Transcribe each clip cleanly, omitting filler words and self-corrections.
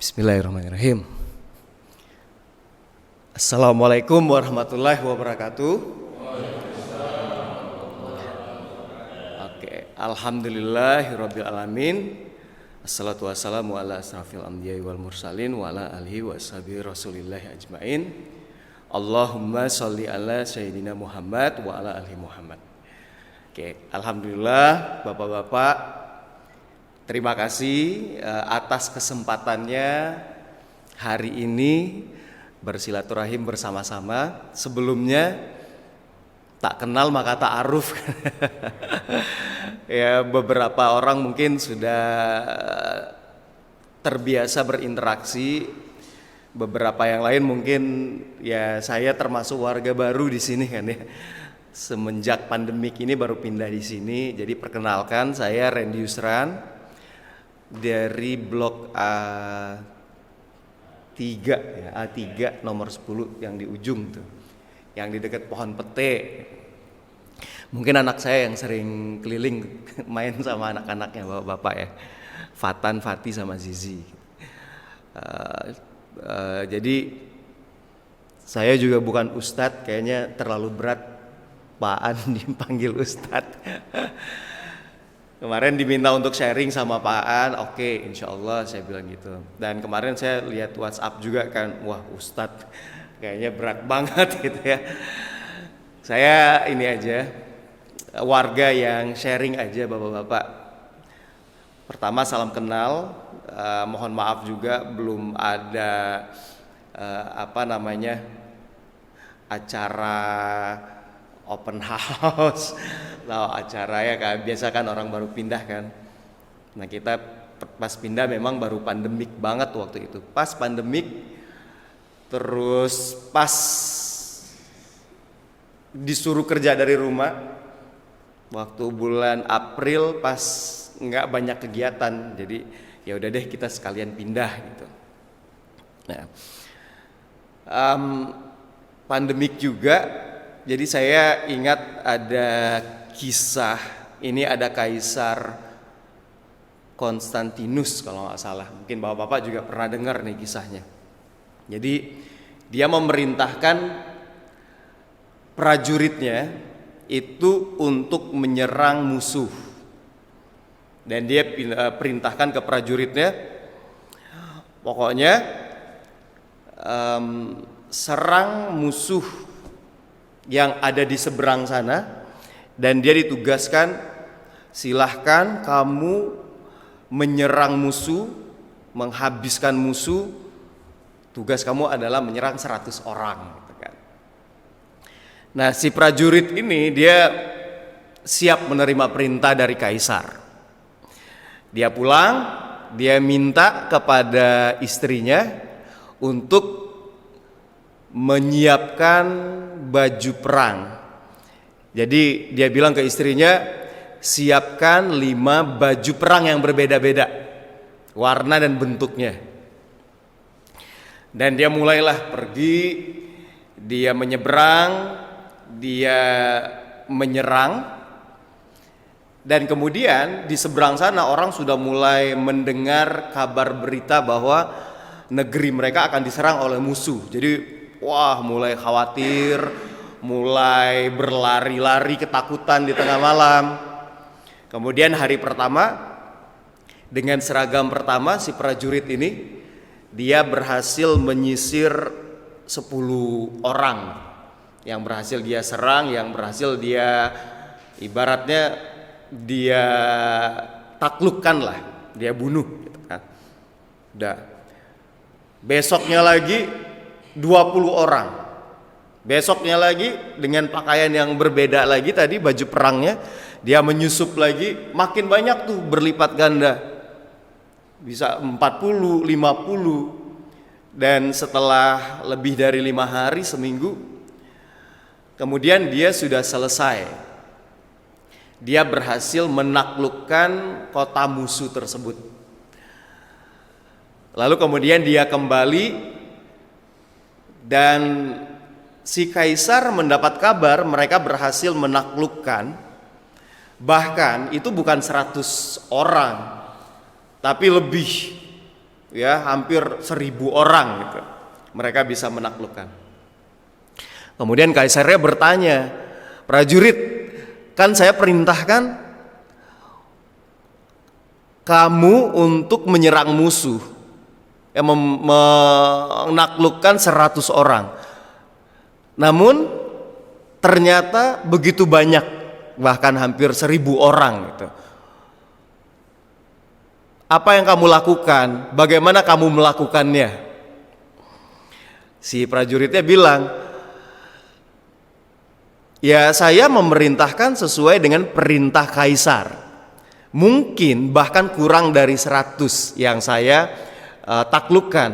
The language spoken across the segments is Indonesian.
Bismillahirrahmanirrahim. Assalamualaikum warahmatullahi wabarakatuh. Oke, alhamdulillahirabbil alamin. Assalatu wassalamu ala asrafil anbiya'i wal mursalin wa ala alihi washabihi rasulillahi ajmain. Allahumma sholli ala sayyidina Muhammad wa ala alihi Muhammad. Oke, alhamdulillah Bapak-bapak, terima kasih atas kesempatannya hari ini bersilaturahim bersama-sama. Sebelumnya tak kenal maka ta'aruf. Ya, beberapa orang mungkin sudah terbiasa berinteraksi, beberapa yang lain mungkin ya saya termasuk warga baru di sini kan ya. Semenjak pandemik ini baru pindah di sini. Jadi perkenalkan, saya Randy Yusran dari blok A3 ya, A3 nomor 10 yang di ujung tuh, yang di dekat pohon pete. Mungkin anak saya yang sering keliling main sama anak-anaknya bapak-bapak ya, Fatan, Fati sama Zizi. Jadi saya juga bukan ustadz, kayaknya terlalu berat Paan dipanggil ustadz. Kemarin diminta untuk sharing sama Pak An, oke, insya Allah saya bilang gitu. Dan kemarin saya lihat WhatsApp juga kan, wah Ustadz kayaknya berat banget gitu ya. Saya ini aja, warga yang sharing aja Bapak-bapak. Pertama salam kenal, mohon maaf juga belum ada acara open house. Nah, acara ya kan biasa kan orang baru pindah kan. Nah, kita pas pindah memang baru pandemik banget waktu itu. Pas pandemik, terus pas disuruh kerja dari rumah waktu bulan April, pas nggak banyak kegiatan. Jadi ya udah deh kita sekalian pindah gitu. Nah, pandemik juga. Jadi saya ingat ada kisah, ini ada Kaisar Konstantinus kalau nggak salah. Mungkin bapak-bapak juga pernah dengar nih kisahnya. Jadi dia memerintahkan prajuritnya itu untuk menyerang musuh. Dan dia perintahkan ke prajuritnya, pokoknya serang musuh yang ada di seberang sana. Dan dia ditugaskan, silahkan kamu menyerang musuh, menghabiskan musuh. Tugas kamu adalah menyerang 100 orang gitu kan. Nah, si prajurit ini dia siap menerima perintah dari kaisar. Dia pulang, dia minta kepada istrinya untuk menyiapkan baju perang. Jadi dia bilang ke istrinya, siapkan 5 baju perang yang berbeda-beda warna dan bentuknya. Dan dia mulailah pergi, dia menyeberang, dia menyerang. Dan kemudian di seberang sana orang sudah mulai mendengar kabar berita bahwa negeri mereka akan diserang oleh musuh. Jadi wah, mulai khawatir, mulai berlari-lari ketakutan di tengah malam. Kemudian hari pertama, dengan seragam pertama si prajurit ini, dia berhasil menyisir 10 orang yang berhasil dia serang, yang berhasil dia ibaratnya dia taklukkan lah, dia bunuh gitu kan. Udah. Besoknya lagi 20 orang. Besoknya lagi dengan pakaian yang berbeda lagi, tadi baju perangnya, dia menyusup lagi, makin banyak tuh berlipat ganda. Bisa 40, 50. Dan setelah lebih dari 5 hari, seminggu, kemudian dia sudah selesai. Dia berhasil menaklukkan kota musuh tersebut. Lalu kemudian dia kembali, dan si kaisar mendapat kabar mereka berhasil menaklukkan, bahkan itu bukan 100 orang, tapi lebih. ya hampir 1.000 orang gitu. Mereka bisa menaklukkan. Kemudian kaisarnya bertanya, prajurit, kan saya perintahkan kamu untuk menyerang musuh, menaklukkan 100 orang. Namun ternyata begitu banyak, bahkan hampir 1.000 orang gitu. Apa yang kamu lakukan? Bagaimana kamu melakukannya? Si prajuritnya bilang, ya saya memerintahkan sesuai dengan perintah kaisar. Mungkin bahkan kurang dari 100 yang saya taklukkan.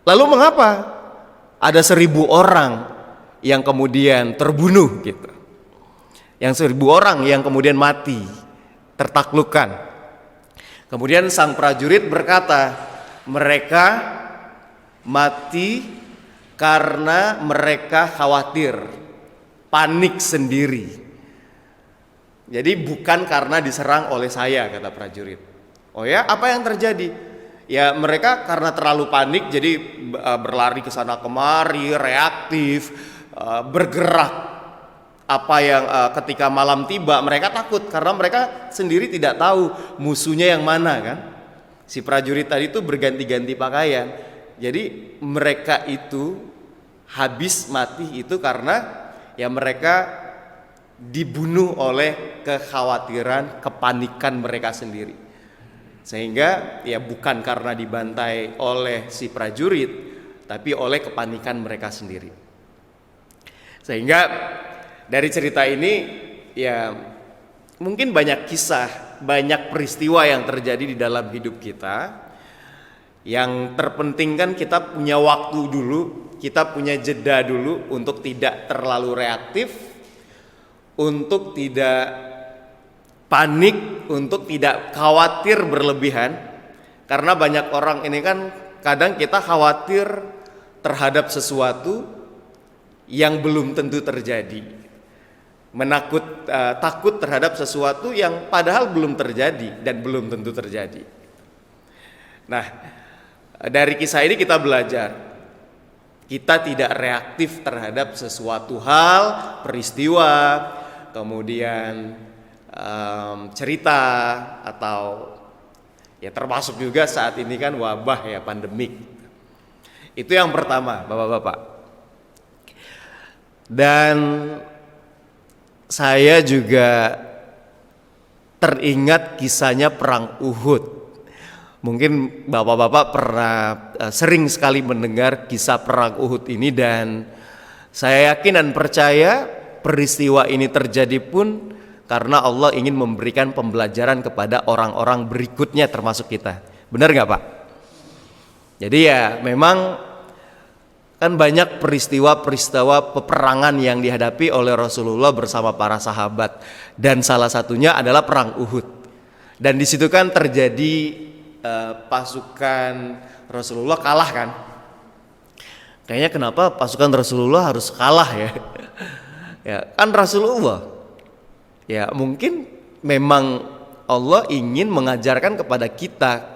Lalu mengapa ada 1.000 orang yang kemudian terbunuh gitu? Yang 1.000 orang yang kemudian mati, tertaklukkan. Kemudian sang prajurit berkata, mereka mati karena mereka khawatir, panik sendiri. Jadi bukan karena diserang oleh saya, kata prajurit. Oh ya, apa yang terjadi? Ya mereka karena terlalu panik, jadi berlari ke sana kemari, reaktif, bergerak. Apa yang ketika malam tiba mereka takut karena mereka sendiri tidak tahu musuhnya yang mana kan. Si prajurit tadi itu berganti-ganti pakaian. Jadi mereka itu habis mati itu karena ya mereka dibunuh oleh kekhawatiran, kepanikan mereka sendiri. Sehingga ya bukan karena dibantai oleh si prajurit, tapi oleh kepanikan mereka sendiri. Sehingga dari cerita ini ya mungkin banyak kisah, banyak peristiwa yang terjadi di dalam hidup kita. Yang terpenting kan kita punya waktu dulu, kita punya jeda dulu untuk tidak terlalu reaktif, untuk tidak panik, untuk tidak khawatir berlebihan. Karena banyak orang ini kan kadang kita khawatir terhadap sesuatu yang belum tentu terjadi. Takut terhadap sesuatu yang padahal belum terjadi dan belum tentu terjadi. Nah, dari kisah ini kita belajar, kita tidak reaktif terhadap sesuatu hal, peristiwa, kemudian cerita, atau ya termasuk juga saat ini kan wabah ya, pandemik. Itu yang pertama, Bapak-bapak. Dan saya juga teringat kisahnya perang Uhud. Mungkin bapak-bapak pernah sering sekali mendengar kisah perang Uhud ini, dan saya yakin dan percaya peristiwa ini terjadi pun karena Allah ingin memberikan pembelajaran kepada orang-orang berikutnya termasuk kita. Benar nggak Pak? Jadi ya memang kan banyak peristiwa-peristiwa peperangan yang dihadapi oleh Rasulullah bersama para sahabat, dan salah satunya adalah perang Uhud. Dan di situ kan terjadi pasukan Rasulullah kalah kan? Kayaknya kenapa pasukan Rasulullah harus kalah ya? Ya kan Rasulullah. Ya mungkin memang Allah ingin mengajarkan kepada kita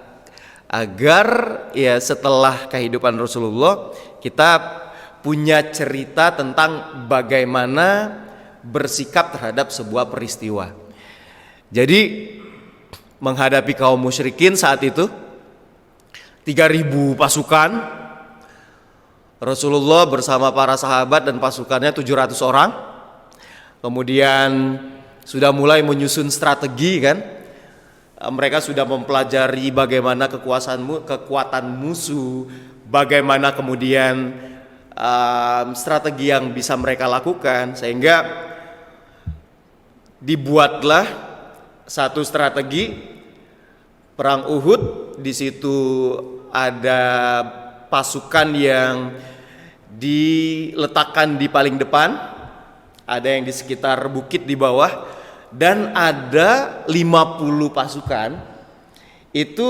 agar ya setelah kehidupan Rasulullah kita punya cerita tentang bagaimana bersikap terhadap sebuah peristiwa. Jadi menghadapi kaum musyrikin saat itu 3.000 pasukan, Rasulullah bersama para sahabat dan pasukannya 700 orang. Kemudian sudah mulai menyusun strategi kan. Mereka sudah mempelajari bagaimana kekuatan musuh, bagaimana kemudian strategi yang bisa mereka lakukan, sehingga dibuatlah satu strategi perang Uhud. Di situ ada pasukan yang diletakkan di paling depan, ada yang di sekitar bukit di bawah, dan ada 50 pasukan itu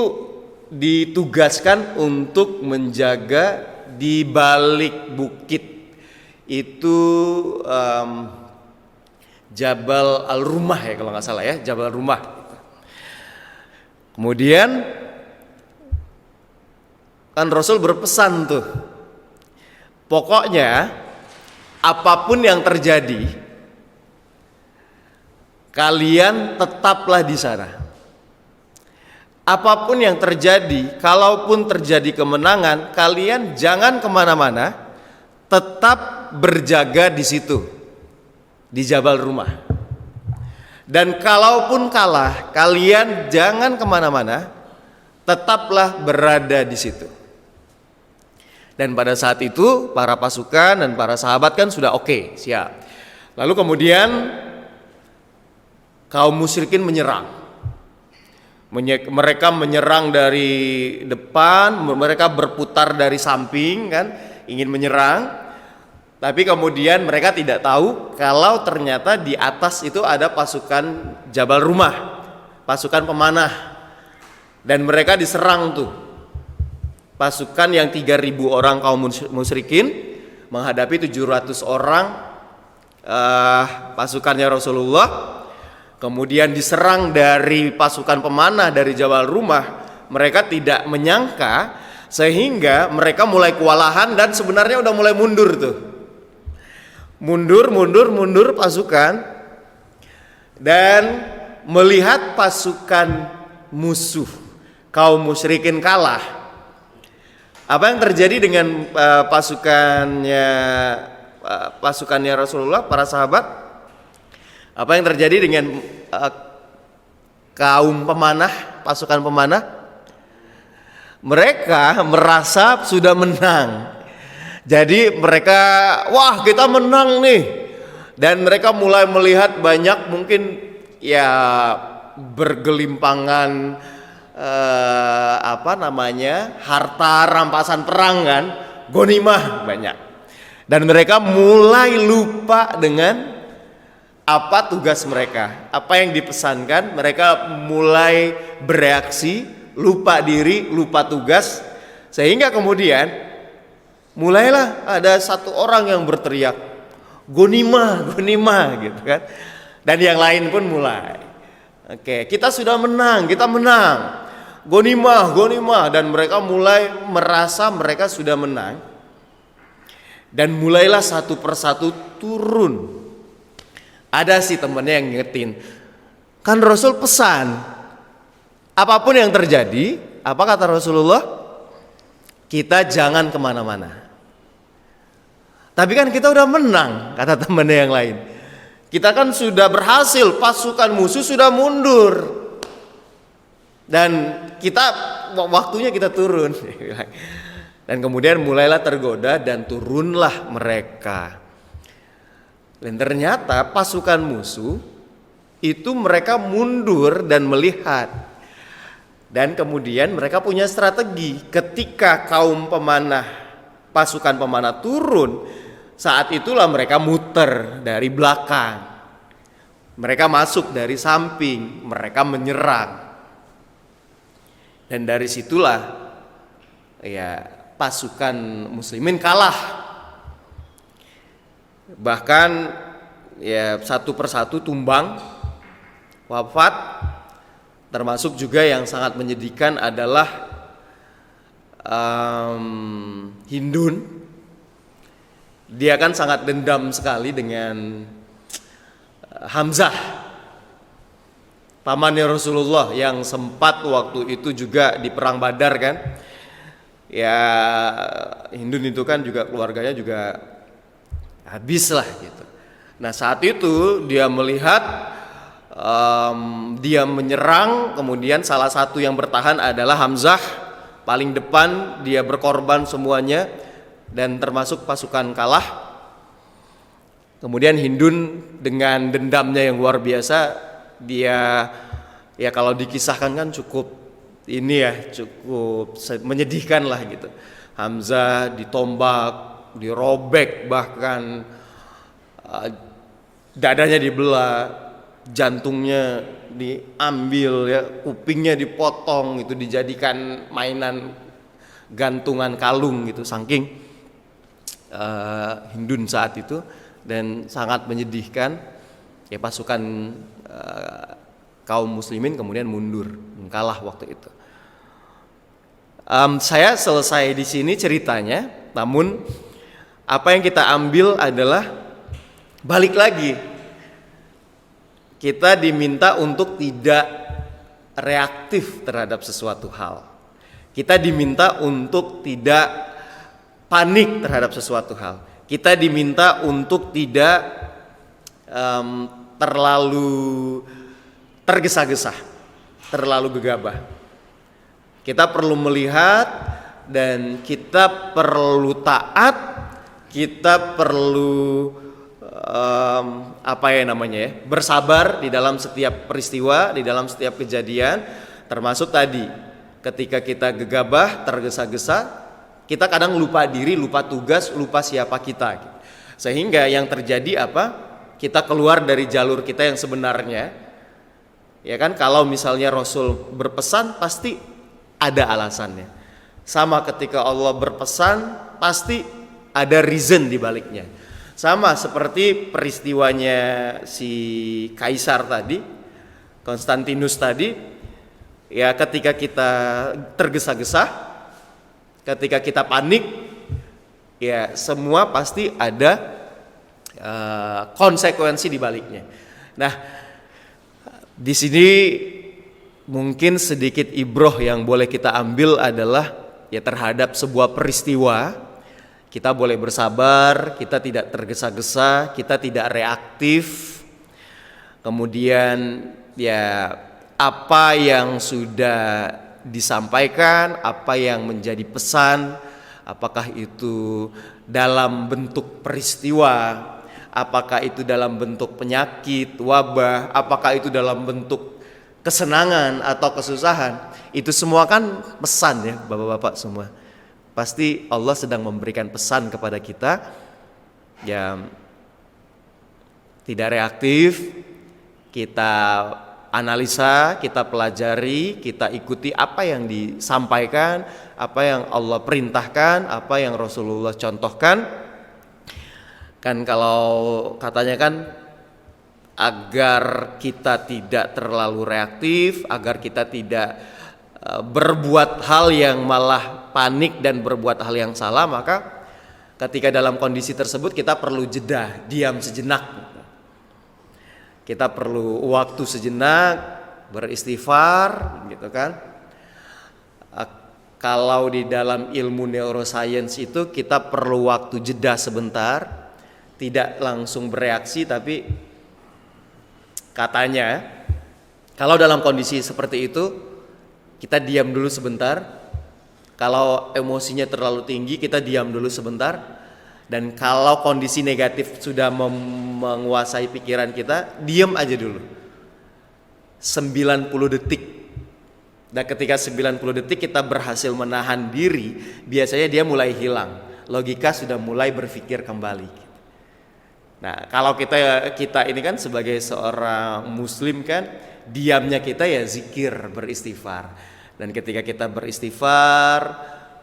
ditugaskan untuk menjaga di balik bukit itu, Jabal Al-Rumah ya kalau nggak salah ya, Jabal Rumah. Kemudian Kan Rasul berpesan tuh, pokoknya apapun yang terjadi, kalian tetaplah di sana. Apapun yang terjadi, kalaupun terjadi kemenangan, kalian jangan kemana-mana, tetap berjaga di situ, di Jabal Rumah. Dan kalaupun kalah, kalian jangan kemana-mana, tetaplah berada di situ. Dan pada saat itu, para pasukan dan para sahabat kan sudah oke, siap. Lalu kemudian kaum musyrikin menyerang. Mereka menyerang dari depan, mereka berputar dari samping kan, ingin menyerang. Tapi kemudian mereka tidak tahu kalau ternyata di atas itu ada pasukan Jabal Rumah, pasukan pemanah. Dan mereka diserang tuh. Pasukan yang 3.000 orang kaum musyrikin menghadapi 700 orang pasukannya Rasulullah. Kemudian diserang dari pasukan pemanah dari Jabal Rumah. Mereka tidak menyangka, sehingga mereka mulai kewalahan dan sebenarnya udah mulai mundur tuh. Mundur pasukan. Dan melihat pasukan musuh kaum musyrikin kalah. Apa yang terjadi dengan pasukannya Rasulullah, para sahabat? Apa yang terjadi dengan kaum pemanah, pasukan pemanah? Mereka merasa sudah menang. Jadi mereka, wah kita menang nih. Dan mereka mulai melihat banyak mungkin ya bergelimpangan harta rampasan perang kan, ghanimah banyak. Dan mereka mulai lupa dengan apa tugas mereka, apa yang dipesankan. Mereka mulai bereaksi, lupa diri, lupa tugas, sehingga kemudian mulailah ada satu orang yang berteriak ghanimah gitu kan, dan yang lain pun mulai, oke, kita sudah menang, kita menang, ghanimah, dan mereka mulai merasa mereka sudah menang, dan mulailah satu persatu turun. Ada sih temannya yang ngingetin, kan Rasul pesan, apapun yang terjadi, apa kata Rasulullah? Kita jangan kemana-mana. Tapi kan kita udah menang, kata temannya yang lain. Kita kan sudah berhasil, pasukan musuh sudah mundur. Dan waktunya kita turun. Dan kemudian mulailah tergoda dan turunlah mereka. Dan ternyata pasukan musuh itu mereka mundur dan melihat. Dan kemudian mereka punya strategi. Ketika kaum pemanah, pasukan pemanah turun, saat itulah mereka muter dari belakang. Mereka masuk dari samping, mereka menyerang. Dan dari situlah ya pasukan muslimin kalah. Bahkan ya satu persatu tumbang, wafat. Termasuk juga yang sangat menyedihkan adalah Hindun. Dia kan sangat dendam sekali dengan Hamzah, pamannya Rasulullah, yang sempat waktu itu juga di perang Badar kan. Ya Hindun itu kan juga keluarganya juga habis lah gitu. Nah saat itu dia melihat dia menyerang, kemudian salah satu yang bertahan adalah Hamzah, paling depan, dia berkorban semuanya dan termasuk pasukan kalah. Kemudian Hindun dengan dendamnya yang luar biasa, dia ya kalau dikisahkan kan cukup menyedihkan lah gitu. Hamzah ditombak, dirobek, bahkan dadanya dibelah, jantungnya diambil ya, kupingnya dipotong, itu dijadikan mainan gantungan kalung gitu, saking Hindun saat itu. Dan sangat menyedihkan ya, pasukan kaum muslimin kemudian mundur, kalah waktu itu. Saya selesai di sini ceritanya, namun apa yang kita ambil adalah balik lagi. Kita diminta untuk tidak reaktif terhadap sesuatu hal. Kita diminta untuk tidak panik terhadap sesuatu hal. Kita diminta untuk tidak terlalu tergesa-gesa, terlalu gegabah. Kita perlu melihat dan kita perlu taat, kita perlu bersabar di dalam setiap peristiwa, di dalam setiap kejadian, termasuk tadi ketika kita gegabah, tergesa-gesa, kita kadang lupa diri, lupa tugas, lupa siapa kita. Sehingga yang terjadi apa? Kita keluar dari jalur kita yang sebenarnya. Ya kan, kalau misalnya Rasul berpesan pasti ada alasannya. Sama ketika Allah berpesan pasti ada reason di baliknya. Sama seperti peristiwanya si Kaisar tadi, Konstantinus tadi, ya ketika kita tergesa-gesa, ketika kita panik, ya semua pasti ada konsekuensi di baliknya. Nah, di sini mungkin sedikit ibroh yang boleh kita ambil adalah ya terhadap sebuah peristiwa kita boleh bersabar, kita tidak tergesa-gesa, kita tidak reaktif. Kemudian ya apa yang sudah disampaikan, apa yang menjadi pesan, apakah itu dalam bentuk peristiwa, apakah itu dalam bentuk penyakit, wabah, apakah itu dalam bentuk kesenangan atau kesusahan, itu semua kan pesan ya Bapak-bapak semua. Pasti Allah sedang memberikan pesan kepada kita, ya tidak reaktif, kita analisa, kita pelajari, kita ikuti apa yang disampaikan, apa yang Allah perintahkan, apa yang Rasulullah contohkan. Kan kalau katanya kan agar kita tidak terlalu reaktif, agar kita tidak berbuat hal yang malah panik dan berbuat hal yang salah, maka ketika dalam kondisi tersebut kita perlu jeda, diam sejenak. Kita perlu waktu sejenak, beristighfar, gitu kan. Kalau di dalam ilmu neuroscience itu kita perlu waktu jeda sebentar, tidak langsung bereaksi, tapi katanya kalau dalam kondisi seperti itu kita diam dulu sebentar. Kalau emosinya terlalu tinggi kita diam dulu sebentar. Dan kalau kondisi negatif sudah menguasai pikiran kita, diam aja dulu 90 detik. Dan ketika 90 detik kita berhasil menahan diri, biasanya dia mulai hilang, logika sudah mulai berpikir kembali. Nah, kalau kita ini kan sebagai seorang muslim kan, diamnya kita ya zikir, beristighfar. Dan ketika kita beristighfar,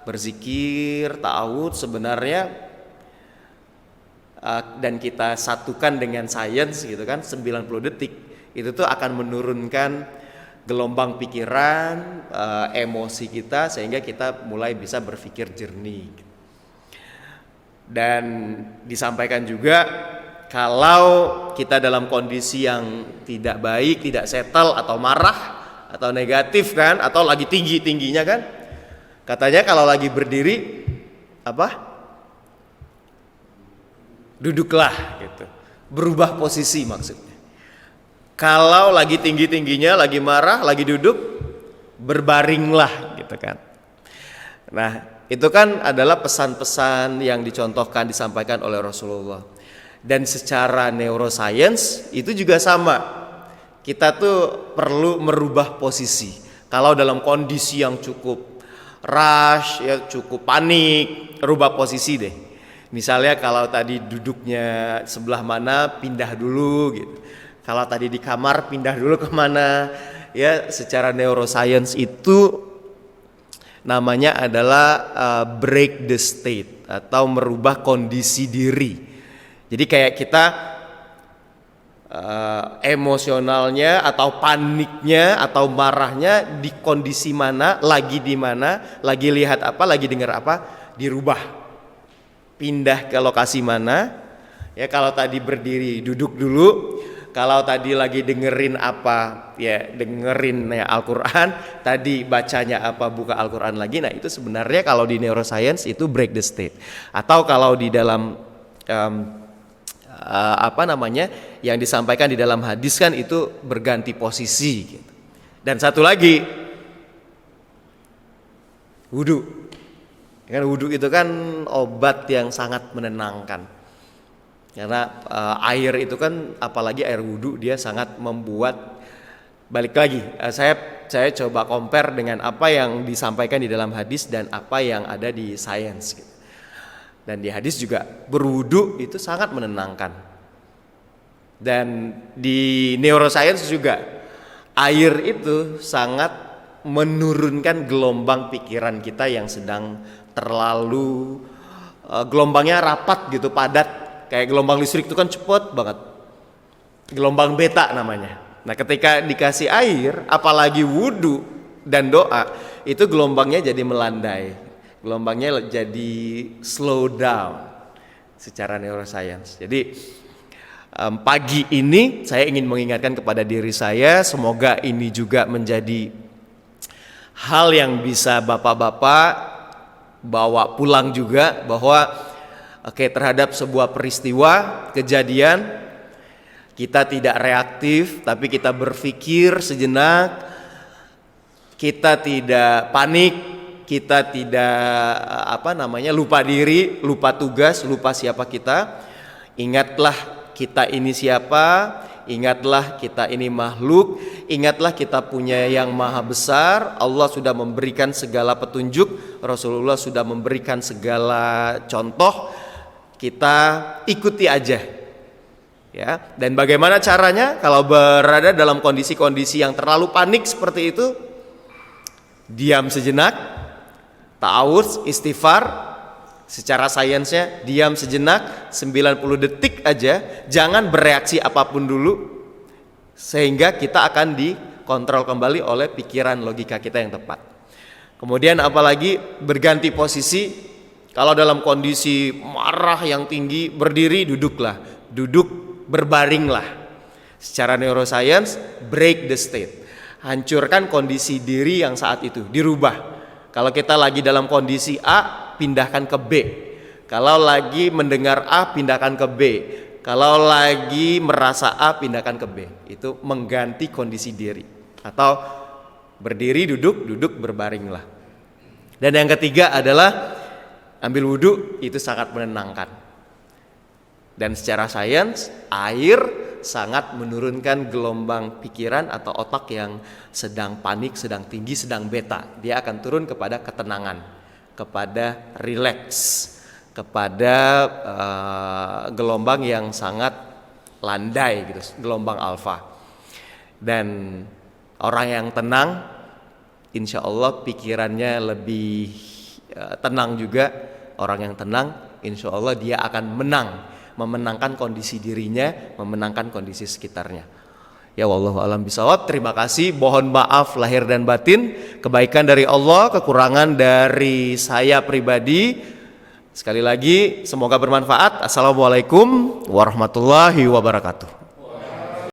berzikir, ta'awud sebenarnya dan kita satukan dengan sains gitu kan, 90 detik itu tuh akan menurunkan gelombang pikiran, emosi kita, sehingga kita mulai bisa berpikir jernih. Dan disampaikan juga kalau kita dalam kondisi yang tidak baik, tidak settle atau marah atau negatif kan, atau lagi tinggi-tingginya kan, katanya kalau lagi berdiri duduklah gitu, berubah posisi maksudnya. Kalau lagi tinggi-tingginya, lagi marah, lagi duduk, berbaringlah gitu kan. Nah, itu kan adalah pesan-pesan yang dicontohkan, disampaikan oleh Rasulullah. Dan secara neuroscience itu juga sama. Kita tuh perlu merubah posisi. Kalau dalam kondisi yang cukup rush, ya cukup panik, rubah posisi deh. Misalnya kalau tadi duduknya sebelah mana, pindah dulu gitu. Kalau tadi di kamar, pindah dulu kemana. Ya, secara neuroscience itu namanya adalah break the state atau merubah kondisi diri. Jadi kayak kita emosionalnya atau paniknya atau marahnya di kondisi mana, lagi di mana, lagi lihat apa, lagi dengar apa, dirubah. Pindah ke lokasi mana. Ya, kalau tadi berdiri duduk dulu, kalau tadi lagi dengerin apa, ya dengerin ya Al-Qur'an, tadi bacanya apa, buka Al-Qur'an lagi. Nah, itu sebenarnya kalau di neuroscience itu break the state. Atau kalau di dalam yang disampaikan di dalam hadis kan itu berganti posisi gitu. Dan satu lagi, wudu. Kan wudu itu kan obat yang sangat menenangkan. Karena air itu kan, apalagi air wudu, dia sangat membuat, balik lagi, saya coba compare dengan apa yang disampaikan di dalam hadis dan apa yang ada di sains gitu. Dan di hadis juga berwudu itu sangat menenangkan. Dan di neuroscience juga air itu sangat menurunkan gelombang pikiran kita yang sedang terlalu gelombangnya rapat gitu, padat. Kayak gelombang listrik itu kan cepet banget, gelombang beta namanya. Nah, ketika dikasih air, apalagi wudu dan doa, itu gelombangnya jadi melandai, gelombangnya jadi slow down secara neuroscience. Jadi pagi ini saya ingin mengingatkan kepada diri saya, semoga ini juga menjadi hal yang bisa bapak-bapak bawa pulang juga, bahwa terhadap sebuah peristiwa, kejadian, kita tidak reaktif, tapi kita berpikir sejenak, kita tidak panik, kita tidak lupa diri, lupa tugas, lupa siapa kita. Ingatlah kita ini siapa, ingatlah kita ini makhluk, ingatlah kita punya yang maha besar. Allah sudah memberikan segala petunjuk, Rasulullah sudah memberikan segala contoh. Kita ikuti aja, ya. Dan bagaimana caranya kalau berada dalam kondisi-kondisi yang terlalu panik seperti itu? Diam sejenak, ta'awudz, istighfar. Secara sainsnya diam sejenak 90 detik aja, jangan bereaksi apapun dulu, sehingga kita akan dikontrol kembali oleh pikiran logika kita yang tepat. Kemudian apalagi berganti posisi. Kalau dalam kondisi marah yang tinggi, berdiri, duduklah. Duduk, berbaringlah. Secara neuroscience, break the state. Hancurkan kondisi diri yang saat itu, dirubah. Kalau kita lagi dalam kondisi A, pindahkan ke B. Kalau lagi mendengar A, pindahkan ke B. Kalau lagi merasa A, pindahkan ke B. Itu mengganti kondisi diri. Atau berdiri, duduk, duduk, berbaringlah. Dan yang ketiga adalah ambil wudhu, itu sangat menenangkan. Dan secara sains, air sangat menurunkan gelombang pikiran atau otak yang sedang panik, sedang tinggi, sedang beta. Dia akan turun kepada ketenangan, kepada rileks, kepada gelombang yang sangat landai gitu, gelombang alfa. Dan orang yang tenang, insya Allah pikirannya lebih tenang juga. Orang yang tenang, insya Allah dia akan memenangkan kondisi dirinya, memenangkan kondisi sekitarnya. Ya wallahu alam bisawab. Terima kasih, mohon maaf lahir dan batin, kebaikan dari Allah, kekurangan dari saya pribadi. Sekali lagi semoga bermanfaat. Assalamualaikum warahmatullahi wabarakatuh.